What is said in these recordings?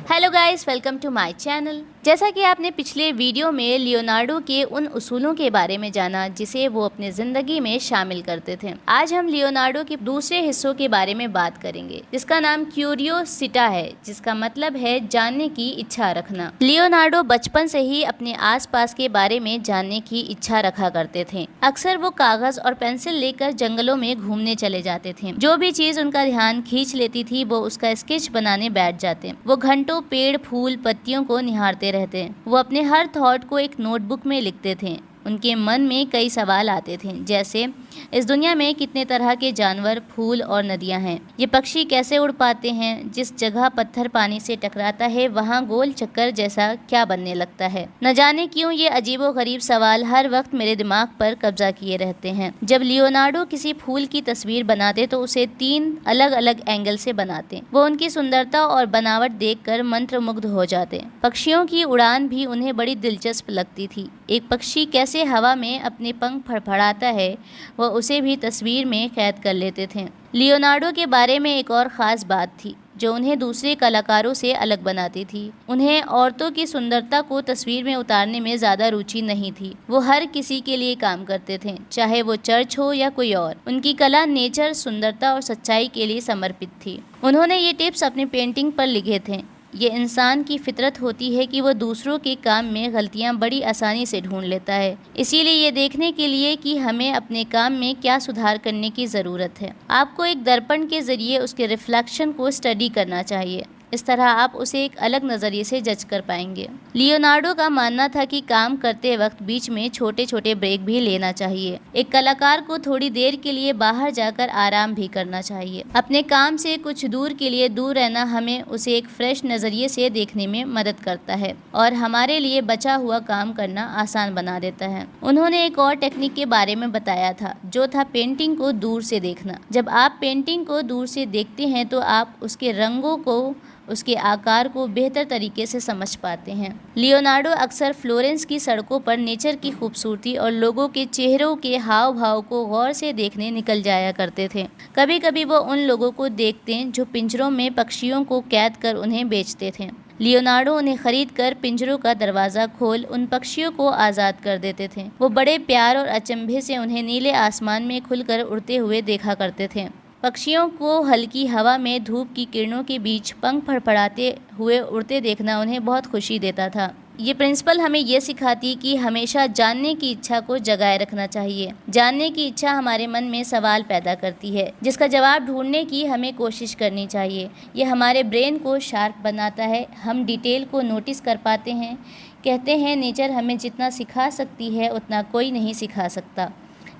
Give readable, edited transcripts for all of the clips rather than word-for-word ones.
Hello guys, welcome to my channel. जैसा कि आपने पिछले वीडियो में लियोनार्डो के उन उसूलों के बारे में जाना जिसे वो अपने ज़िंदगी में शामिल करते थे, आज हम लियोनार्डो के दूसरे हिस्सों के बारे में बात करेंगे जिसका नाम क्यूरियोसिटा है, जिसका मतलब है जानने की इच्छा रखना। लियोनार्डो बचपन से ही अपने आसपास के बारे में जानने की इच्छा रखा करते थे। अक्सर वो कागज और पेंसिल लेकर जंगलों में घूमने चले जाते थे। जो भी चीज उनका ध्यान खींच लेती थी वो उसका स्केच बनाने बैठ जाते। वो घंटों पेड़, फूल, पत्तियों को निहारते रहते। वो अपने हर थॉट को एक नोटबुक में लिखते थे। उनके मन में कई सवाल आते थे, जैसे इस दुनिया में कितने तरह के जानवर, फूल और नदियां हैं? ये पक्षी कैसे उड़ पाते हैं? जिस जगह पत्थर पानी से टकराता है वहाँ गोल चक्कर जैसा क्या बनने लगता है? न जाने क्यों ये अजीबोगरीब सवाल हर वक्त मेरे दिमाग पर कब्जा किए रहते हैं। जब लियोनार्डो किसी फूल की तस्वीर बनाते तो उसे 3 अलग अलग एंगल से बनाते। वो उनकी सुंदरता और बनावट देखकर मंत्रमुग्ध हो जाते। पक्षियों की उड़ान भी उन्हें बड़ी दिलचस्प लगती थी। एक पक्षी कैसे हवा में अपने पंख फड़फड़ाता है, वह उसे भी तस्वीर में कैद कर लेते थे। लियोनार्डो के बारे में एक और ख़ास बात थी जो उन्हें दूसरे कलाकारों से अलग बनाती थी। उन्हें औरतों की सुंदरता को तस्वीर में उतारने में ज़्यादा रुचि नहीं थी। वो हर किसी के लिए काम करते थे, चाहे वो चर्च हो या कोई और। उनकी कला नेचर, सुंदरता और सच्चाई के लिए समर्पित थी। उन्होंने ये टिप्स अपनी पेंटिंग पर लिखे थे। ये इंसान की फितरत होती है कि वह दूसरों के काम में गलतियां बड़ी आसानी से ढूंढ लेता है। इसीलिए ये देखने के लिए कि हमें अपने काम में क्या सुधार करने की ज़रूरत है, आपको एक दर्पण के ज़रिए उसके रिफ्लेक्शन को स्टडी करना चाहिए। इस तरह आप उसे एक अलग नज़रिए से जज कर पाएंगे। लियोनार्डो का मानना था कि काम करते वक्त बीच में छोटे छोटे ब्रेक भी लेना चाहिए। एक कलाकार को थोड़ी देर के लिए बाहर जाकर आराम भी करना चाहिए। अपने काम से कुछ दूर के लिए दूर रहना हमें उसे एक फ्रेश नज़रिए से देखने में मदद करता है और हमारे लिए बचा हुआ काम करना आसान बना देता है। उन्होंने एक और टेक्निक के बारे में बताया था, जो था पेंटिंग को दूर से देखना। जब आप पेंटिंग को दूर से देखते हैं तो आप उसके रंगों को, उसके आकार को बेहतर तरीके से समझ पाते हैं। लियोनार्डो अक्सर फ्लोरेंस की सड़कों पर नेचर की खूबसूरती और लोगों के चेहरों के हाव भाव को गौर से देखने निकल जाया करते थे। कभी कभी वो उन लोगों को देखते जो पिंजरों में पक्षियों को कैद कर उन्हें बेचते थे। लियोनार्डो उन्हें खरीद कर पिंजरों का दरवाज़ा खोल उन पक्षियों को आज़ाद कर देते थे। वो बड़े प्यार और अचंभे से उन्हें नीले आसमान में खुलकर उड़ते हुए देखा करते थे। पक्षियों को हल्की हवा में धूप की किरणों के बीच पंख फड़फड़ाते हुए उड़ते देखना उन्हें बहुत खुशी देता था। ये प्रिंसिपल हमें ये सिखाती कि हमेशा जानने की इच्छा को जगाए रखना चाहिए। जानने की इच्छा हमारे मन में सवाल पैदा करती है जिसका जवाब ढूंढने की हमें कोशिश करनी चाहिए। ये हमारे ब्रेन को शार्प बनाता है। हम डिटेल को नोटिस कर पाते हैं। कहते हैं नेचर हमें जितना सिखा सकती है उतना कोई नहीं सिखा सकता।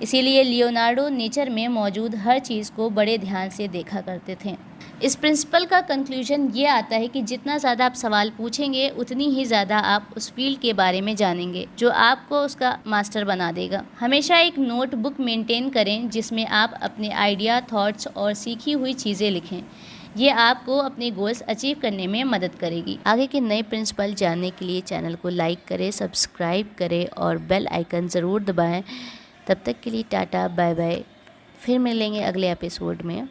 इसीलिए लियोनार्डो नेचर में मौजूद हर चीज़ को बड़े ध्यान से देखा करते थे। इस प्रिंसिपल का कंक्लूजन ये आता है कि जितना ज़्यादा आप सवाल पूछेंगे उतनी ही ज़्यादा आप उस फील्ड के बारे में जानेंगे जो आपको उसका मास्टर बना देगा। हमेशा एक नोटबुक मेंटेन करें जिसमें आप अपने आइडिया, थॉट्स और सीखी हुई चीज़ें लिखें। ये आपको अपने गोल्स अचीव करने में मदद करेगी। आगे के नए प्रिंसिपल जानने के लिए चैनल को लाइक करें, सब्सक्राइब करें और बेल आइकन ज़रूर दबाएँ। तब तक के लिए टाटा, बाय बाय। फिर मिलेंगे अगले एपिसोड में।